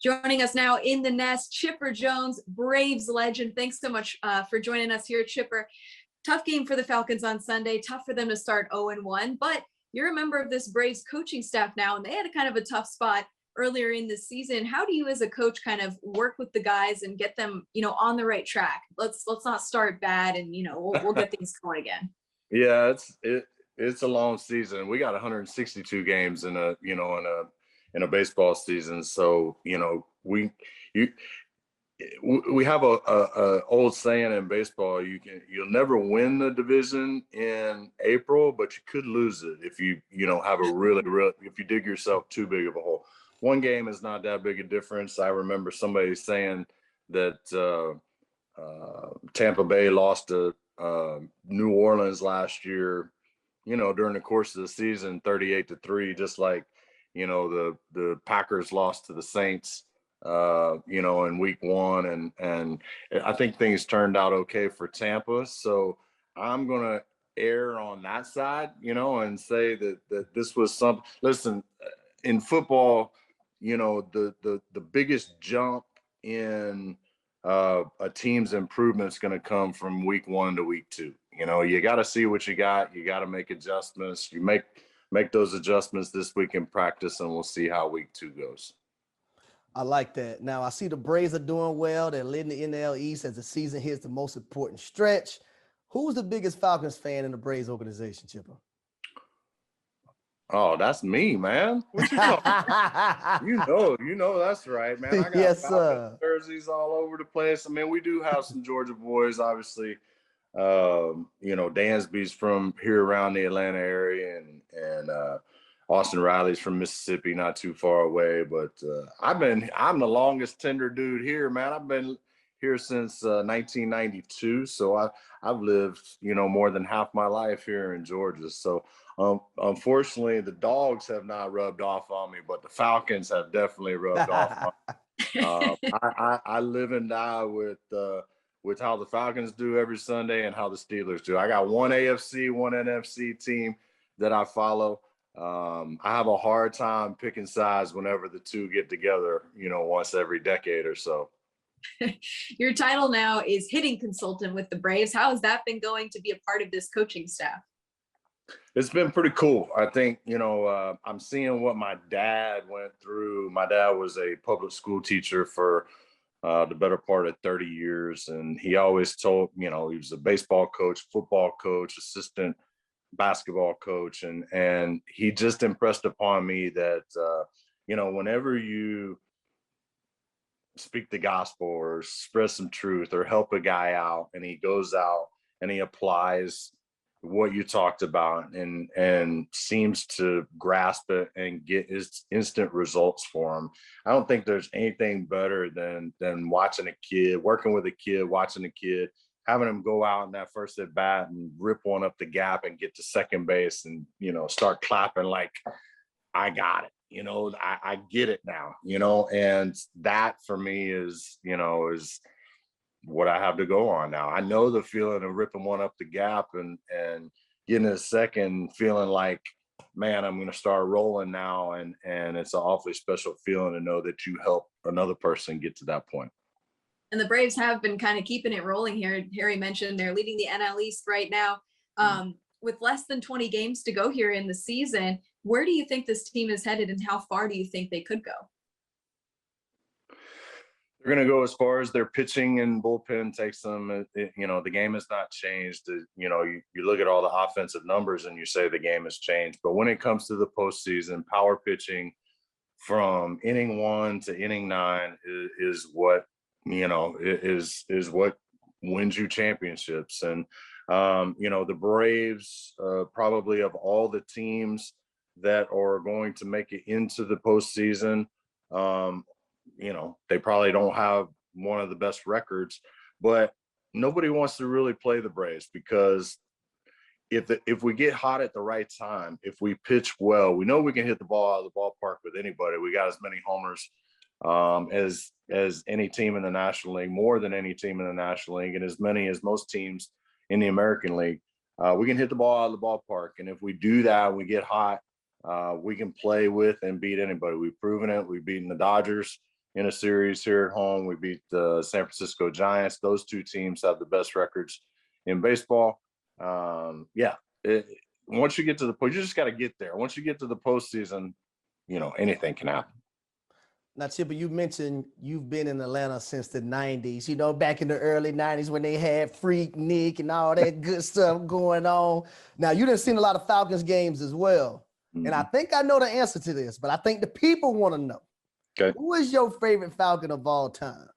Joining us now in the nest, Chipper Jones, Braves legend. Thanks so much for joining us here, Chipper. Tough game for the Falcons on Sunday. Tough for them to start 0-1, but you're a member of this Braves coaching staff now, and they had a kind of a tough spot earlier in the season. How do you as a coach kind of work with the guys and get them, on the right track? Let's not start bad and, we'll get things going again. Yeah, it's a long season. We got 162 games in a baseball season. So, we have a old saying in baseball, you'll never win the division in April, but you could lose it if you have if you dig yourself too big of a hole. One game is not that big a difference. I remember somebody saying that Tampa Bay lost to New Orleans last year, during the course of the season, 38-3, just like, the Packers lost to the Saints, in week one. And I think things turned out okay for Tampa. So I'm going to err on that side, and say that this was some, listen, in football, the biggest jump in a team's improvement is going to come from week 1 to week 2. You got to see what you got. You got to make adjustments. You make those adjustments this week in practice, and we'll see how week 2 goes. I like that. Now, I see the Braves are doing well. They're leading the NL East as the season hits the most important stretch. Who's the biggest Falcons fan in the Braves organization, Chipper? Oh, that's me, man. What you talking? you know that's right, man. I got yes, Falcons jerseys all over the place. I mean, we do have some Georgia boys, obviously. Dansby's from here around the Atlanta area, and Austin Riley's from Mississippi, not too far away. But I'm the longest tender dude here, man. I've been here since 1992, so I've lived more than half my life here in Georgia. So unfortunately, the dogs have not rubbed off on me, but the Falcons have definitely rubbed off on me. I live and die with how the Falcons do every Sunday and how the Steelers do. I got one AFC, one NFC team that I follow. I have a hard time picking sides whenever the two get together, once every decade or so. Your title now is hitting consultant with the Braves. How has that been going to be a part of this coaching staff? It's been pretty cool. I think, I'm seeing what my dad went through. My dad was a public school teacher for the better part of 30 years. And he always told, he was a baseball coach, football coach, assistant basketball coach. And he just impressed upon me that, whenever you speak the gospel or spread some truth or help a guy out, and he goes out and he applies what you talked about and seems to grasp it and get his instant results for him. I don't think there's anything better than watching a kid, working with a kid, watching a kid, having him go out in that first at bat and rip one up the gap and get to second base and, start clapping like, I got it. I get it now, and that for me is what I have to go on now. I know the feeling of ripping one up the gap and getting a second, feeling like, man, I'm going to start rolling now. And it's an awfully special feeling to know that you help another person get to that point. And the Braves have been kind of keeping it rolling here. Harry mentioned they're leading the NL East right now. With less than 20 games to go here in the season, where do you think this team is headed and how far do you think they could go? They're going to go as far as their pitching and bullpen takes them. The game has not changed. You look at all the offensive numbers and you say the game has changed. But when it comes to the postseason, power pitching from inning 1 to inning 9 is what, is what wins you championships. And, the Braves, probably of all the teams that are going to make it into the postseason, they probably don't have one of the best records, but nobody wants to really play the Braves because if we get hot at the right time, if we pitch well, we know we can hit the ball out of the ballpark with anybody. We got as many homers as any team in the National League, more than any team in the National League, and as many as most teams in the American League. We can hit the ball out of the ballpark, and if we do that, we get hot, we can play with and beat anybody. We've proven it. We've beaten the Dodgers in a series here at home. We beat the San Francisco Giants. Those two teams have the best records in baseball. Once you get to the point, you just got to get there. Once you get to the postseason, anything can happen. Now, Chipper, you mentioned you've been in Atlanta since the 90s, back in the early 90s when they had Freak Nick and all that good stuff going on. Now, you done seen a lot of Falcons games as well. Mm-hmm. And I think I know the answer to this, but I think the people want to know. Okay. Who is your favorite Falcon of all time?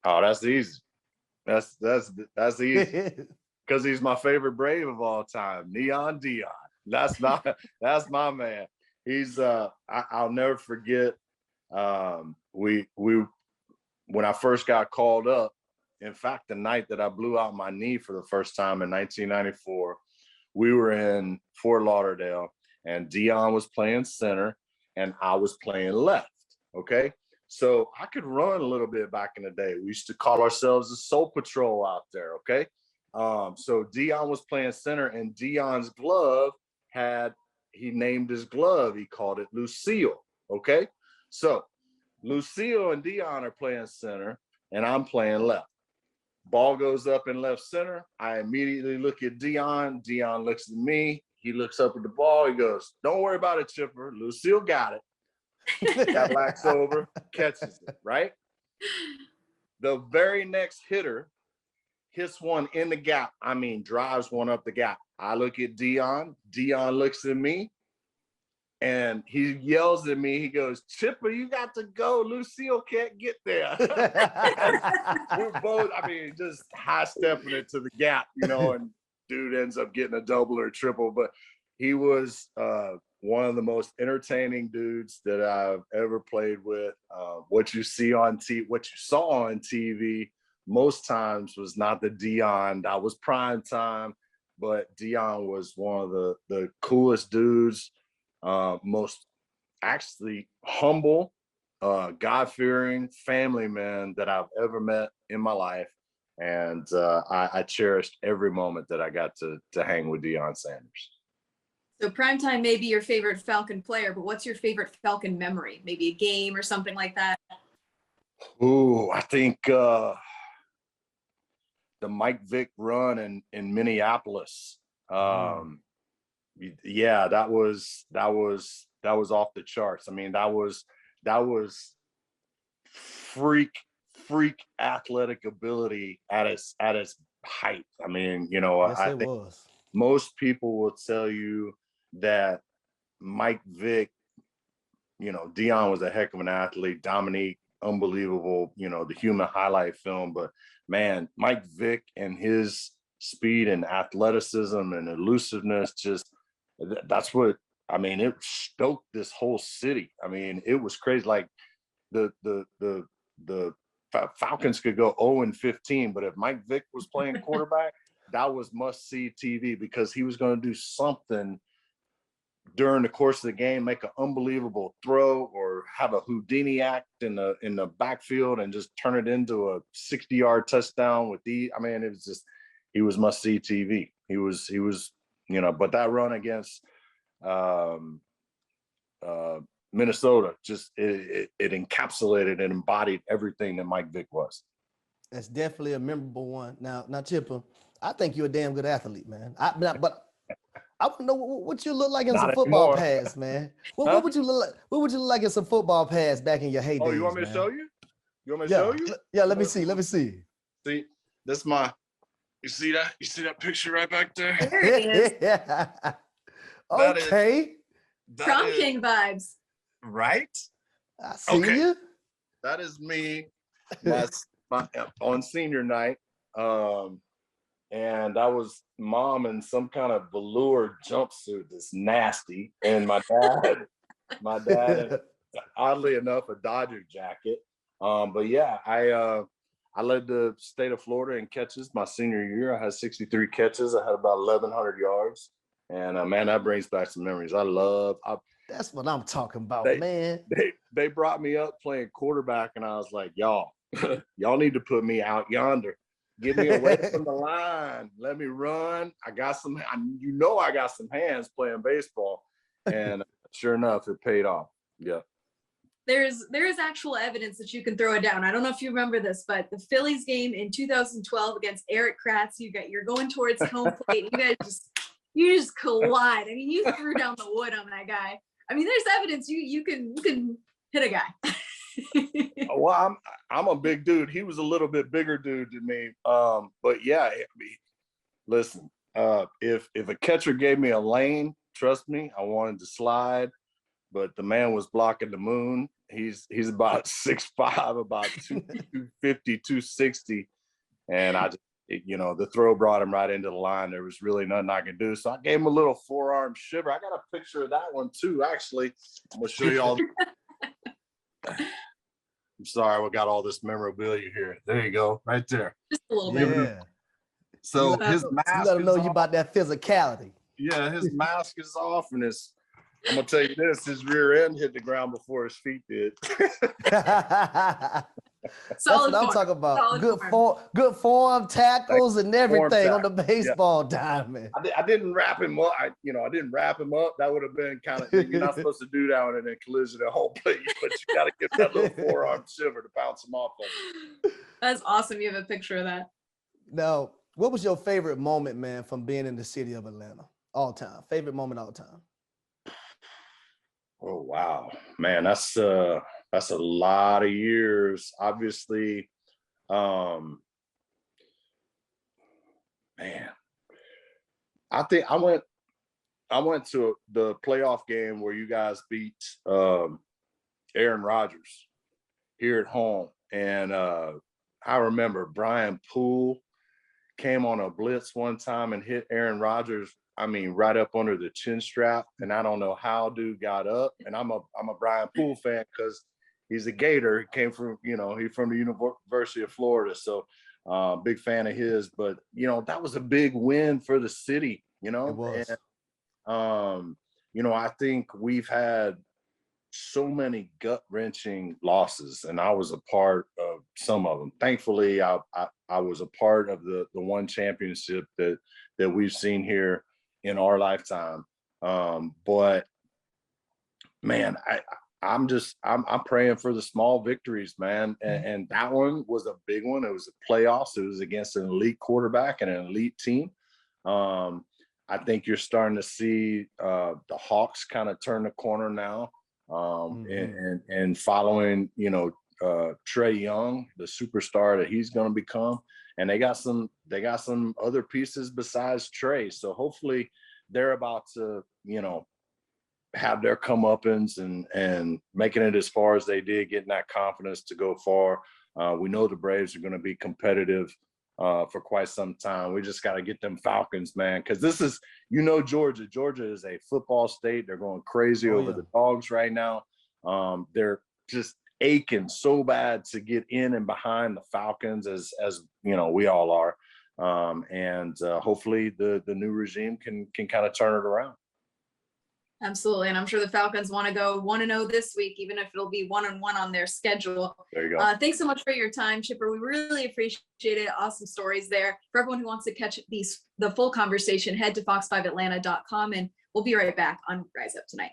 Oh, that's easy. That's easy. Because he's my favorite Brave of all time, Neon Dion. That's my man. He's I'll never forget. We when I first got called up, in fact, the night that I blew out my knee for the first time in 1994, we were in Fort Lauderdale, and Dion was playing center, and I was playing left. Okay, so I could run a little bit back in the day. We used to call ourselves the Soul Patrol out there. Okay, so Dion was playing center, and Dion's glove he named his glove. He called it Lucille. Okay. So Lucille and Dion are playing center, and I'm playing left. Ball goes up in left center. I immediately look at Dion. Dion looks at me. He looks up at the ball. He goes, "Don't worry about it, Chipper. Lucille got it." That backs over, catches it, right? The very next hitter hits one in the gap. I mean, drives one up the gap. I look at Dion. Dion looks at me. And he yells at me. He goes, "Chipper, you got to go. Lucille can't get there." We're both, just high stepping it to the gap, and dude ends up getting a double or a triple. But he was one of the most entertaining dudes that I've ever played with. What you saw on TV most times was not the Dion. That was prime time, but Dion was one of the coolest dudes. Most actually humble, God-fearing family man that I've ever met in my life. And I cherished every moment that I got to hang with Deion Sanders. So primetime may be your favorite Falcon player, but what's your favorite Falcon memory? Maybe a game or something like that? Ooh, I think the Mike Vick run in Minneapolis. Yeah, that was off the charts. That was freak athletic ability at its height. Yes, I it think was. Most people will tell you that Mike Vick, Dion was a heck of an athlete, Dominique, unbelievable, the human highlight film. But man, Mike Vick and his speed and athleticism and elusiveness, that's what, it stoked this whole city. It was crazy. Like the Falcons could go 0-15, but if Mike Vick was playing quarterback, that was must-see TV, because he was going to do something during the course of the game, make an unbelievable throw or have a Houdini act in the backfield and just turn it into a 60-yard touchdown with it was just, he was must-see TV. He was, but that run against Minnesota, just it encapsulated and embodied everything that Mike Vick was. That's definitely a memorable one. Now, Chipper, I think you're a damn good athlete, man. But I want to know what you look like in some football pads, man. What would you look like? What would you look like in some football pads back in your heydays? Oh, you want me to show you? You want me to show you? Yeah, let me see. Let me see. See, that's you see that? You see that picture right back there? There it is. Yeah. Okay. Prom King vibes. Right? I see you. That is me on senior night. And I was mom in some kind of velour jumpsuit that's nasty. And my dad, oddly enough, a Dodger jacket. But yeah, I led the state of Florida in catches my senior year. I had 63 catches. I had about 1,100 yards. And man, that brings back some memories. That's what I'm talking about, man. They brought me up playing quarterback, and I was like, y'all need to put me out yonder. Get me away from the line. Let me run. I got some hands playing baseball. And sure enough, it paid off. Yeah. there is actual evidence that you can throw it down. I don't know if you remember this, but the Phillies game in 2012 against Eric Kratz, you're going towards home plate. You just collide. I mean, you threw down the wood on that guy. I mean, there's evidence you can hit a guy. Well, I'm a big dude. He was a little bit bigger dude than me. But yeah, listen, if a catcher gave me a lane, trust me, I wanted to slide. But the man was blocking the moon. He's about 6'5", about 250, 260. And I just, the throw brought him right into the line. There was really nothing I could do. So I gave him a little forearm shiver. I got a picture of that one too, actually. I'm going to show you all. I'm sorry, we got all this memorabilia here. There you go, right there. Just a little bit. Yeah. So his mask. You let him know you about that physicality. Yeah, his mask is off, and I'm gonna tell you this: his rear end hit the ground before his feet did. That's what I'm talking about. Good form, tackles, and everything on the baseball diamond. I didn't wrap him up. I didn't wrap him up. That would have been kind of, you're not supposed to do that one and then collision at home plate, but you got to get that little forearm shiver to bounce him off of him. That's awesome. You have a picture of that. Now, what was your favorite moment, man, from being in the city of Atlanta? All time. Favorite moment all time. Oh, wow, man, that's a lot of years. Obviously, man, I think I went to the playoff game where you guys beat Aaron Rodgers here at home, and I remember Brian Poole came on a blitz one time and hit Aaron Rodgers. I mean, right up under the chin strap, and I don't know how dude got up. And I'm a Brian Poole fan because he's a Gator. He came from, he's from the University of Florida, so big fan of his. But that was a big win for the city. It was. And, I think we've had so many gut-wrenching losses, and I was a part of some of them. Thankfully, I was a part of the one championship that we've seen here in our lifetime. But man, I'm praying for the small victories, man. And that one was a big one. It was a playoffs. It was against an elite quarterback and an elite team. I think you're starting to see the Hawks kind of turn the corner now. And following, Trey Young, the superstar that he's going to become. And they got some other pieces besides Trey. So hopefully they're about to, have their comeuppance and making it as far as they did, getting that confidence to go far. We know the Braves are going to be competitive for quite some time. We just got to get them Falcons, man, because this is, Georgia. Georgia is a football state. They're going crazy over the Dogs right now. They're just aching so bad to get in and behind the Falcons as we all are. And hopefully the new regime can kind of turn it around. Absolutely. And I'm sure the Falcons want to go 1-0 this week, even if it'll be 1-1 on their schedule. There you go. Thanks so much for your time, Chipper. We really appreciate it. Awesome stories there. For everyone who wants to catch the full conversation, head to fox5atlanta.com, and we'll be right back on Rise Up Tonight.